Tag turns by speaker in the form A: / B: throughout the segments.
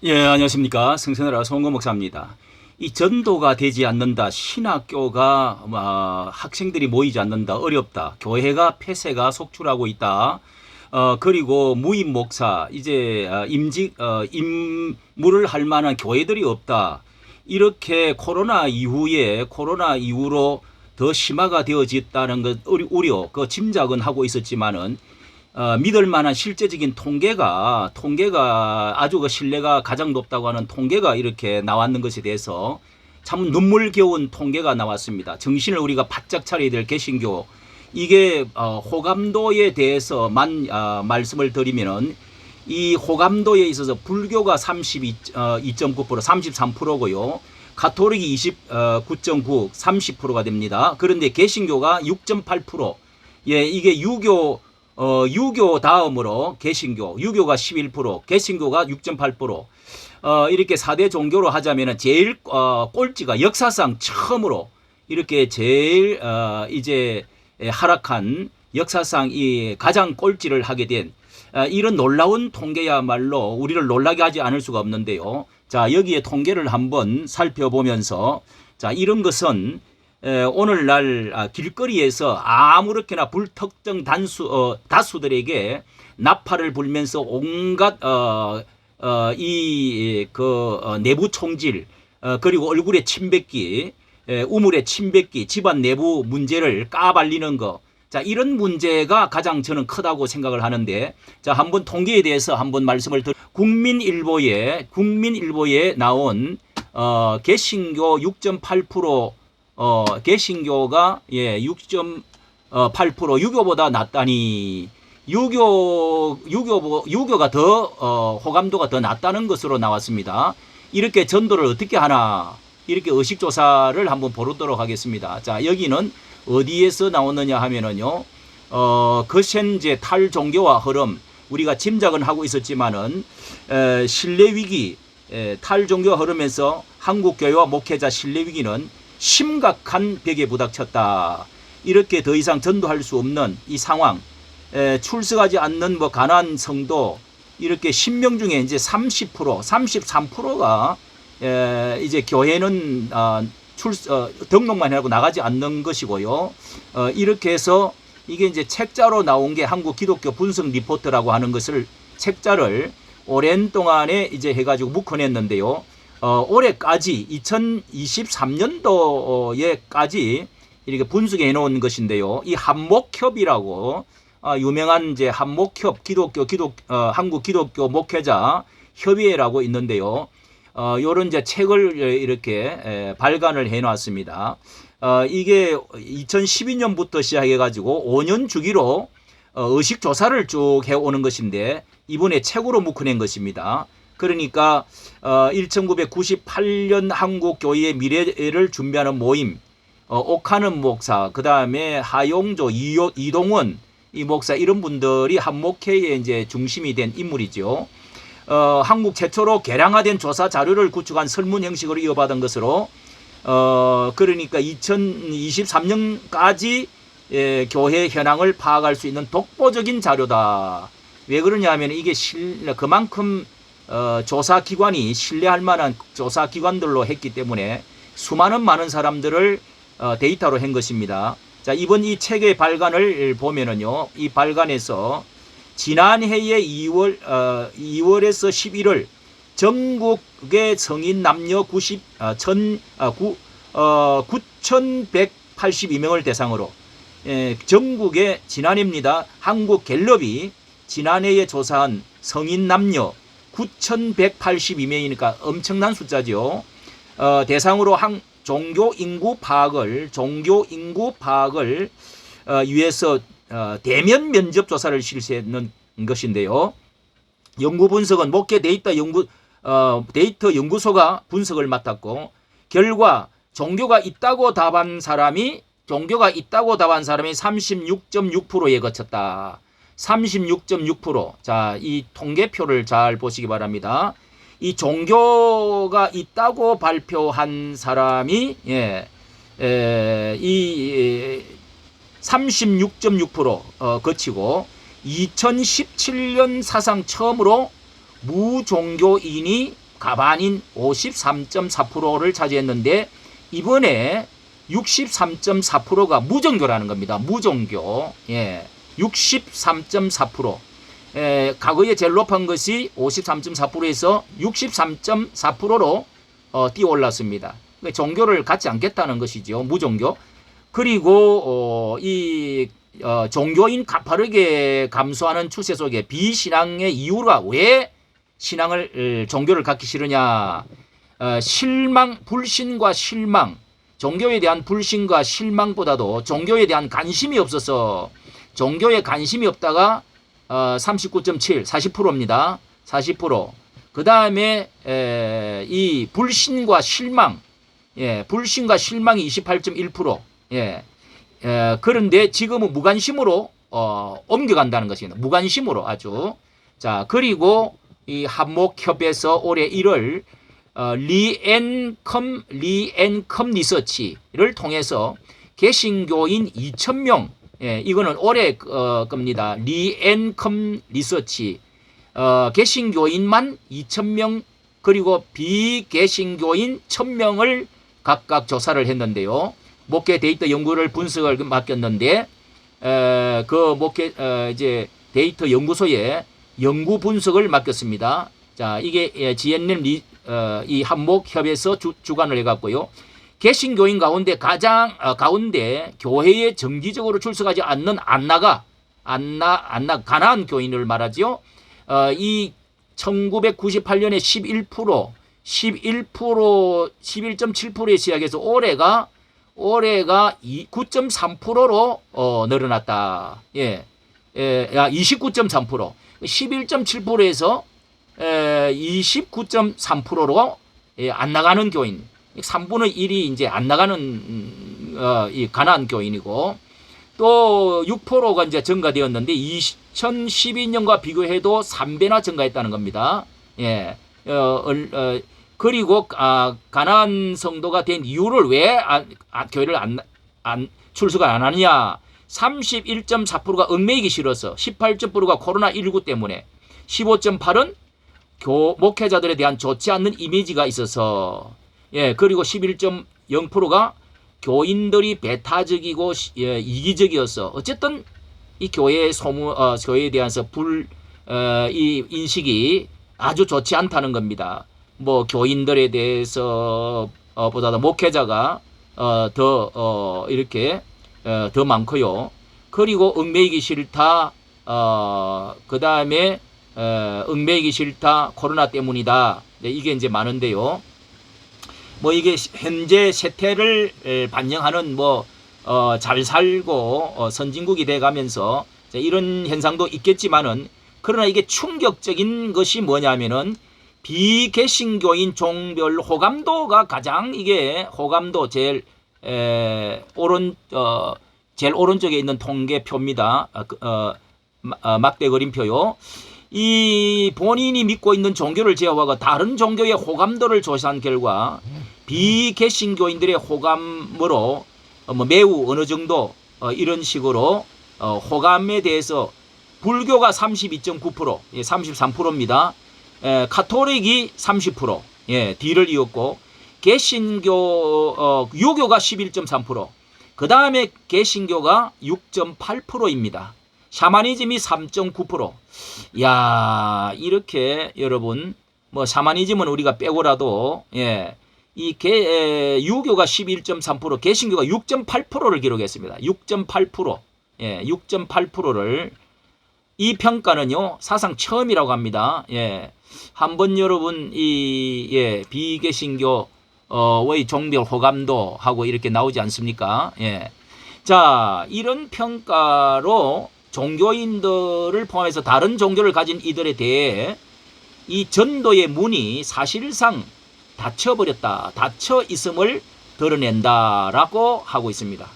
A: 예, 안녕하십니까. 성선하라 송건 목사입니다. 이 전도가 되지 않는다. 신학교가 학생들이 모이지 않는다. 어렵다. 교회가 폐쇄가 속출하고 있다. 그리고 무임 목사 이제 임무를 할 만한 교회들이 없다. 이렇게 코로나 이후로 더 심화가 되어졌다는 것 우려, 그 짐작은 하고 있었지만은 믿을 만한 실제적인 통계가 아주 그 신뢰가 가장 높다고 하는 통계가 이렇게 나왔는 것에 대해서 참 눈물겨운 통계가 나왔습니다. 정신을 우리가 바짝 차려야 될 개신교, 이게 호감도에 대해서만 말씀을 드리면은 이 호감도에 있어서 불교가 32.9%, 33%고요. 가톨릭이 29.9, 30%가 됩니다. 그런데 개신교가 6.8%. 예, 이게 유교 다음으로 개신교, 유교가 11%, 개신교가 6.8%. 이렇게 4대 종교로 하자면 제일 꼴찌가 역사상 처음으로 이렇게 제일 이제 하락한, 역사상 이 가장 꼴찌를 하게 된 이런 놀라운 통계야말로 우리를 놀라게 하지 않을 수가 없는데요. 자, 여기에 통계를 한번 살펴보면서, 자, 이런 것은 오늘날 길거리에서 아무렇게나 불특정 다수들에게 나팔을 불면서 온갖 내부 총질, 그리고 얼굴에 침뱉기, 우물에 침뱉기, 집안 내부 문제를 까발리는 거. 자, 이런 문제가 가장 저는 크다고 생각을 하는데, 자, 한번 통계에 대해서 한번 말씀을 국민일보에 나온 개신교 6.8%, 개신교가 6.8% 유교보다 낫다니, 유교가 더 호감도가 더 낮다는 것으로 나왔습니다. 이렇게 전도를 어떻게 하나, 이렇게 의식조사를 한번 보도록 하겠습니다. 자, 여기는 어디에서 나오느냐 하면은요, 거센제 탈종교화 흐름, 우리가 짐작은 하고 있었지만은 신뢰위기, 탈종교화 흐름에서 한국교회와 목회자 신뢰위기는 심각한 벽에 부닥쳤다. 이렇게 더 이상 전도할 수 없는 이 상황, 출석하지 않는 가난한 성도, 이렇게 10명 중에 이제 30%, 33%가 이제 교회는 등록만 하고 나가지 않는 것이고요. 이렇게 해서 이게 이제 책자로 나온 게 한국 기독교 분석 리포트라고 하는 것을, 책자를 오랜 동안에 이제 해가지고 묶어냈는데요. 올해까지 2023년도에까지 이렇게 분석해 놓은 것인데요. 이 한목협이라고 유명한 이제 한목협 한국 기독교 목회자 협의회라고 있는데요. 요런 이제 책을 이렇게 발간을 해 놨습니다. 이게 2012년부터 시작해 가지고 5년 주기로 의식 조사를 쭉 해 오는 것인데, 이번에 책으로 묶어낸 것입니다. 그러니까 1998년 한국 교회의 미래를 준비하는 모임, 옥하는 목사, 그 다음에 하용조, 이동원 이 목사, 이런 분들이 한목회의 이제 중심이 된 인물이죠. 한국 최초로 개량화된 조사 자료를 구축한 설문 형식으로 이어받은 것으로, 그러니까 2023년까지 교회 현황을 파악할 수 있는 독보적인 자료다. 왜 그러냐 하면 이게 그만큼 조사기관이 신뢰할 만한 조사기관들로 했기 때문에 많은 사람들을 데이터로 한 것입니다. 자, 이번 이 책의 발간을 보면은요, 이 발간에서 지난해의 2월에서 11월 전국의 성인 남녀 9,182명을 대상으로, 전국의, 지난해입니다, 한국 갤럽이 지난해에 조사한 성인 남녀 9,182명이니까 엄청난 숫자죠. 대상으로 종교 인구 파악을 위해서 대면 면접 조사를 실시했는 것인데요. 연구 분석은 목회 데이터 연구소가 분석을 맡았고, 결과 종교가 있다고 답한 사람이 36.6%에 그쳤다. 36.6%. 자, 이 통계표를 잘 보시기 바랍니다. 이 종교가 있다고 발표한 사람이 36.6% 거치고, 2017년 사상 처음으로 무종교인이 가반인 53.4%를 차지했는데 이번에 63.4%가 무종교라는 겁니다. 무종교. 예. 63.4%. 과거에 제일 높은 것이 53.4%에서 63.4%로 뛰어 올랐습니다. 종교를 갖지 않겠다는 것이죠. 무종교. 그리고 종교인 가파르게 감소하는 추세 속에 비신앙의 이유가 왜 종교를 갖기 싫으냐? 실망, 불신과 실망, 종교에 대한 불신과 실망보다도 종교에 대한 관심이 없어서 종교에 관심이 없다가 39.7, 40%입니다. 40%. 그 다음에 이 불신과 실망, 불신과 실망이 28.1%. 그런데 지금은 무관심으로 옮겨간다는 것입니다. 무관심으로 아주. 자, 그리고 이 한목협에서 올해 1월 리앤컴 리서치를 통해서 개신교인 2,000명, 이거는 올해 겁니다. 리앤컴 리서치, 개신교인만 2,000명 그리고 비개신교인 1,000명을 각각 조사를 했는데요. 목회 데이터 연구를 분석을 맡겼는데 그 목회 이제 데이터 연구소에 연구 분석을 맡겼습니다. 자, 이게 GNM 이 한목협에서 주관을 해갔고요. 개신교인 가운데 가운데 교회에 정기적으로 출석하지 않는 가난한 교인을 말하죠. 이 1998년에 11.7%에 시작해서 올해가 9.3%로 늘어났다. 29.3%. 11.7%에서 29.3%로 안 나가는 교인. 3분의 1이 이제 안 나가는 이 가난한 교인이고, 또 6%가 이제 증가되었는데 2012년과 비교해도 3배나 증가했다는 겁니다. 그리고 가난한 성도가 된 이유를 왜 교회를 출석을 안 하느냐? 31.4%가 얽매이기 싫어서, 18.9%가 코로나19 때문에, 15.8%는 목회자들에 대한 좋지 않는 이미지가 있어서, 그리고 11.0%가 교인들이 배타적이고 이기적이어서, 어쨌든 이 교회의 교회에 대해서 이 인식이 아주 좋지 않다는 겁니다. 뭐 교인들에 대해서 보다도 목회자가 이렇게 더 많고요. 그리고 얽매이기 싫다. 그 다음에 얽매이기 싫다. 코로나 때문이다. 이게 이제 많은데요. 뭐 이게 현재 세태를 반영하는 잘 살고 선진국이 돼가면서 이런 현상도 있겠지만은, 그러나 이게 충격적인 것이 뭐냐면은 비개신교인 종별 호감도가 가장, 이게 호감도 제일 오른쪽에 있는 통계표입니다. 막대 그림표요. 이 본인이 믿고 있는 종교를 제어하고 다른 종교의 호감도를 조사한 결과 비개신교인들의 호감으로 매우 어느 정도 이런 식으로 호감에 대해서 불교가 32.9%, 33%입니다. 카톨릭이 30%, 뒤를 이었고, 개신교, 유교가 11.3%, 그 다음에 개신교가 6.8%입니다. 샤머니즘이 3.9%. 야, 이렇게 여러분, 샤머니즘은 우리가 빼고라도, 유교가 11.3%, 개신교가 6.8%를 기록했습니다. 6.8%. 6.8%를. 이 평가는요, 사상 처음이라고 합니다. 한번 여러분, 비개신교의 종별 호감도 하고 이렇게 나오지 않습니까? 자, 이런 평가로 종교인들을 포함해서 다른 종교를 가진 이들에 대해 이 전도의 문이 사실상 닫혀 있음을 드러낸다라고 하고 있습니다.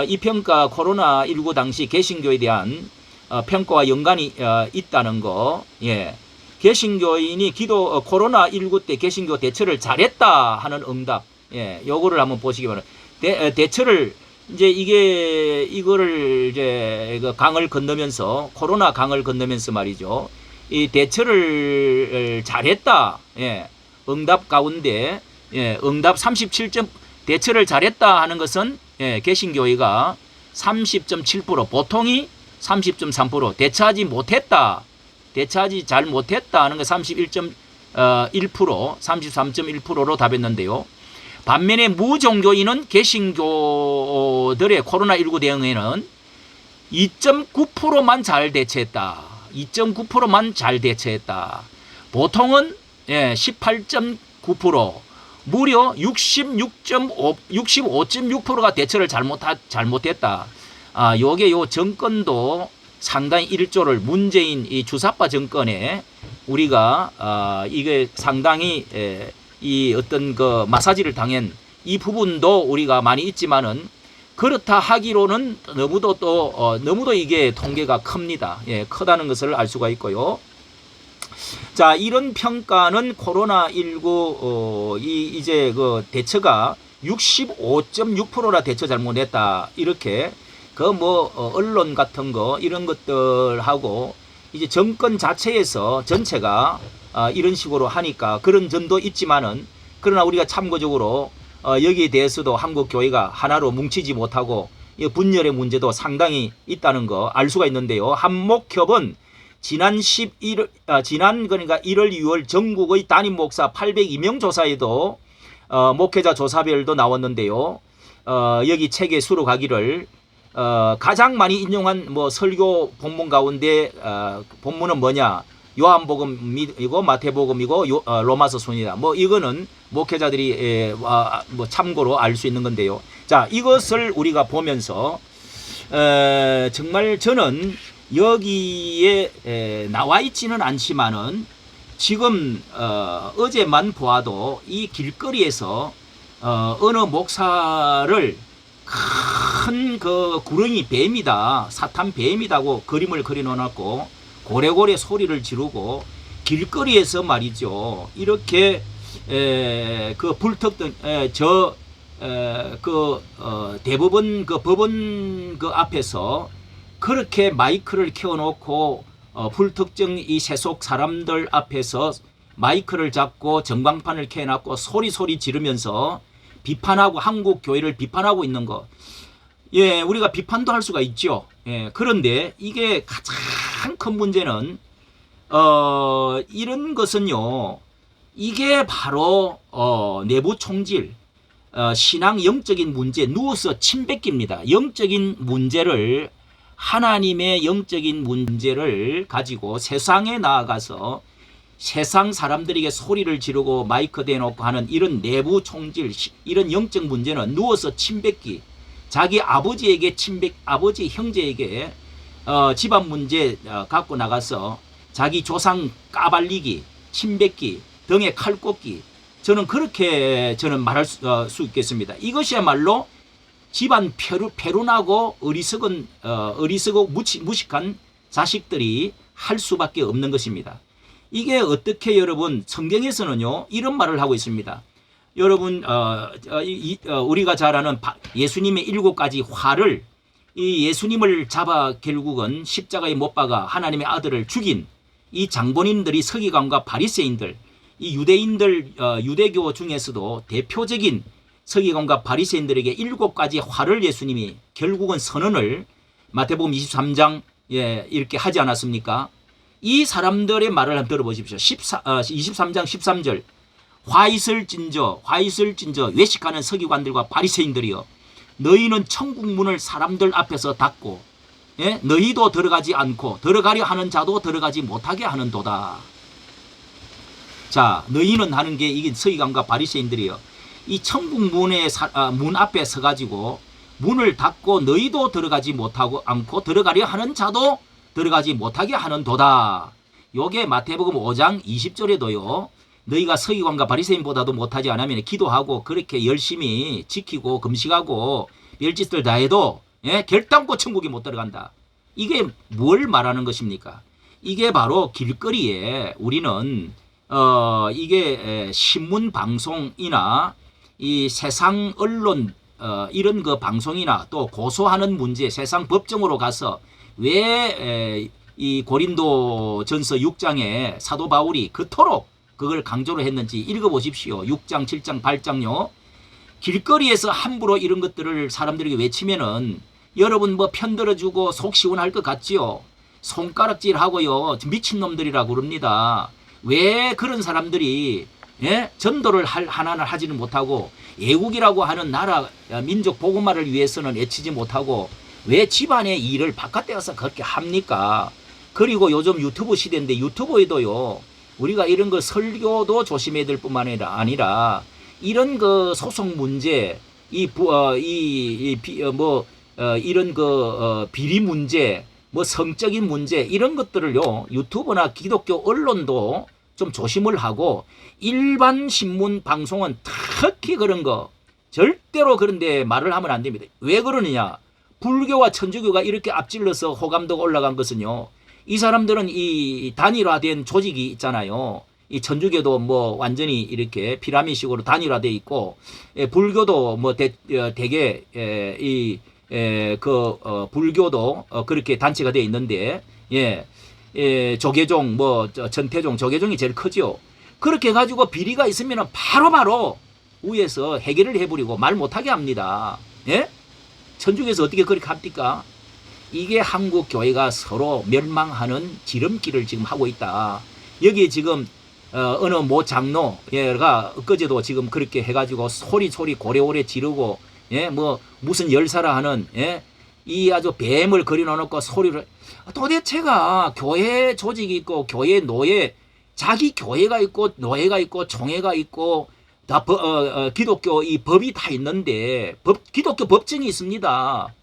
A: 이 평가 코로나19 당시 개신교에 대한 평가와 연관이 있다는 거. 개신교인이 코로나19 때 개신교 대처를 잘했다 하는 응답. 요거를 한번 보시기 바랍니다. 대처를 이제 이거를 이제 강을 건너면서, 코로나 강을 건너면서 말이죠. 이 대처를 잘했다. 예, 응답 가운데 응답 37점 대처를 잘했다 하는 것은 개신교회가 30.7%, 보통이 30.3%, 대처하지 못했다. 대처하지 잘 못했다 하는 거 31.1%, 33.1%로 답했는데요. 반면에 무종교인은 개신교들의 코로나19 대응에는 2.9%만 잘 대처했다. 2.9%만 잘 대처했다. 보통은 18.9%, 무려 65.6%가 대처를 잘못했다. 요게 요 정권도 상당히 일조를 문재인 이 주사파 정권에 우리가 이게 상당히 이 어떤 그 마사지를 당한 이 부분도 우리가 많이 있지만은 그렇다 하기로는 너무도 이게 통계가 큽니다. 크다는 것을 알 수가 있고요. 자, 이런 평가는 코로나19 이제 그 대처가 65.6%나 대처 잘못했다. 이렇게 언론 같은 거 이런 것들하고 이제 정권 자체에서 전체가 이런 식으로 하니까 그런 점도 있지만은, 그러나 우리가 참고적으로 여기에 대해서도 한국 교회가 하나로 뭉치지 못하고 분열의 문제도 상당히 있다는 거 알 수가 있는데요. 한목협은 지난 그러니까 1월, 2월 전국의 담임 목사 802명 조사에도 목회자 조사별도 나왔는데요. 여기 책에 수록하기를 가장 많이 인용한 설교 본문 가운데 본문은 뭐냐? 요한복음이고 마태복음이고 로마서서입니다. 이거는 목회자들이 참고로 알 수 있는 건데요. 자, 이것을 우리가 보면서 정말 저는 여기에 나와 있지는 않지만은 지금 어제만 보아도 이 길거리에서 어느 목사를 큰 그 구렁이 뱀이다, 사탄 뱀이다고 그림을 그려놓고 고래고래 소리를 지르고 길거리에서 말이죠. 이렇게 그 불특정 대법원 그 법원 그 앞에서 그렇게 마이크를 켜놓고 불특정 이 세속 사람들 앞에서 마이크를 잡고 전광판을 켜놓고 소리 지르면서 비판하고 한국 교회를 비판하고 있는 거. 우리가 비판도 할 수가 있죠. 그런데 이게 가장 큰 문제는 이런 것은요. 이게 바로 내부 총질, 신앙 영적인 문제, 누워서 침 뱉기입니다. 영적인 문제를, 하나님의 영적인 문제를 가지고 세상에 나아가서 세상 사람들에게 소리를 지르고 마이크 대놓고 하는 이런 내부 총질, 이런 영적 문제는 누워서 침 뱉기, 자기 아버지에게 아버지 형제에게 집안 문제 갖고 나가서 자기 조상 까발리기, 침 뱉기, 등에 칼 꽂기, 저는 그렇게 말할 수 있겠습니다. 이것이야말로 집안 폐륜하고 어리석고 무식한 자식들이 할 수밖에 없는 것입니다. 이게 어떻게 여러분, 성경에서는요 이런 말을 하고 있습니다. 여러분 우리가 잘 아는 예수님의 7가지 화를, 이 예수님을 잡아 결국은 십자가에 못 박아 하나님의 아들을 죽인 이 장본인들이, 서기관과 바리새인들, 이 유대인들 유대교 중에서도 대표적인 서기관과 바리새인들에게 7가지 화를 예수님이 결국은 선언을 마태복음 23장 이렇게 하지 않았습니까? 이 사람들의 말을 한번 들어보십시오. 23장 13절. 화 있을진저 외식하는 서기관들과 바리새인들이여, 너희는 천국 문을 사람들 앞에서 닫고 너희도 들어가지 않고 들어가려 하는 자도 들어가지 못하게 하는도다. 자, 너희는 하는 게 이게 서기관과 바리새인들이여, 이 천국 문 앞에 서가지고 문을 닫고 너희도 들어가지 못하고 않고 들어가려 하는 자도 들어가지 못하게 하는도다. 요게 마태복음 5장 20절에도요 너희가 서기관과 바리새인보다도 못하지 않으면 기도하고 그렇게 열심히 지키고 금식하고 별짓들 다 해도 결단코 천국에 못 들어간다. 이게 뭘 말하는 것입니까? 이게 바로 길거리에 우리는 이게 신문 방송이나 이 세상 언론 이런 그 방송이나 또 고소하는 문제, 세상 법정으로 가서 왜 이 고린도 전서 6장에 사도 바울이 그토록 그걸 강조를 했는지 읽어보십시오. 6장, 7장, 8장요. 길거리에서 함부로 이런 것들을 사람들에게 외치면은 여러분 뭐 편들어주고 속 시원할 것 같지요. 손가락질하고요. 미친놈들이라고 그럽니다. 왜 그런 사람들이 전도를 하나는 하지는 못하고 애국이라고 하는 나라 민족 복음화를 위해서는 애치지 못하고 왜 집안의 일을 바깥에 가서 그렇게 합니까? 그리고 요즘 유튜브 시대인데 유튜브에도요. 우리가 이런 거 설교도 조심해야 될 뿐만 아니라 이런 그 소송 문제, 이런 그 비리 문제, 뭐 성적인 문제 이런 것들을요. 유튜브나 기독교 언론도 좀 조심을 하고 일반 신문 방송은 특히 그런 거 절대로 그런데 말을 하면 안 됩니다. 왜 그러느냐? 불교와 천주교가 이렇게 앞질러서 호감도가 올라간 것은요. 이 사람들은 이 단일화된 조직이 있잖아요. 이 천주교도 뭐 완전히 이렇게 피라미드식으로 단일화돼 있고, 불교도 뭐 대개 불교도 그렇게 단체가 돼 있는데, 조계종 뭐 전태종 조계종이 제일 크죠. 그렇게 해가지고 비리가 있으면 바로바로 위에서 해결을 해버리고 말 못하게 합니다. 예? 천주교에서 어떻게 그렇게 합니까? 이게 한국 교회가 서로 멸망하는 지름길을 지금 하고 있다. 여기에 지금 어느 모 장로가 엊그제도 지금 그렇게 해가지고 소리 고래오래 지르고 뭐 무슨 열사라 하는 이 아주 뱀을 그려놓고 소리를 도대체가 교회 조직이 있고 교회 노예 자기 교회가 있고 노예가 있고 총회가 있고 다 기독교 이 법이 다 있는데 기독교 법정이 있습니다.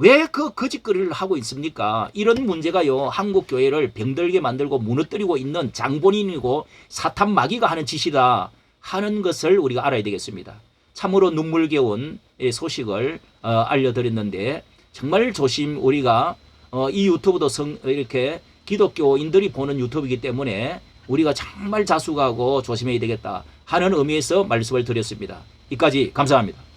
A: 왜 그 거짓거리를 하고 있습니까? 이런 문제가요 한국 교회를 병들게 만들고 무너뜨리고 있는 장본인이고 사탄 마귀가 하는 짓이다 하는 것을 우리가 알아야 되겠습니다. 참으로 눈물겨운 소식을 알려드렸는데 정말 조심 우리가 이 유튜브도 이렇게 기독교인들이 보는 유튜브이기 때문에 우리가 정말 자숙하고 조심해야 되겠다 하는 의미에서 말씀을 드렸습니다. 이까지 감사합니다.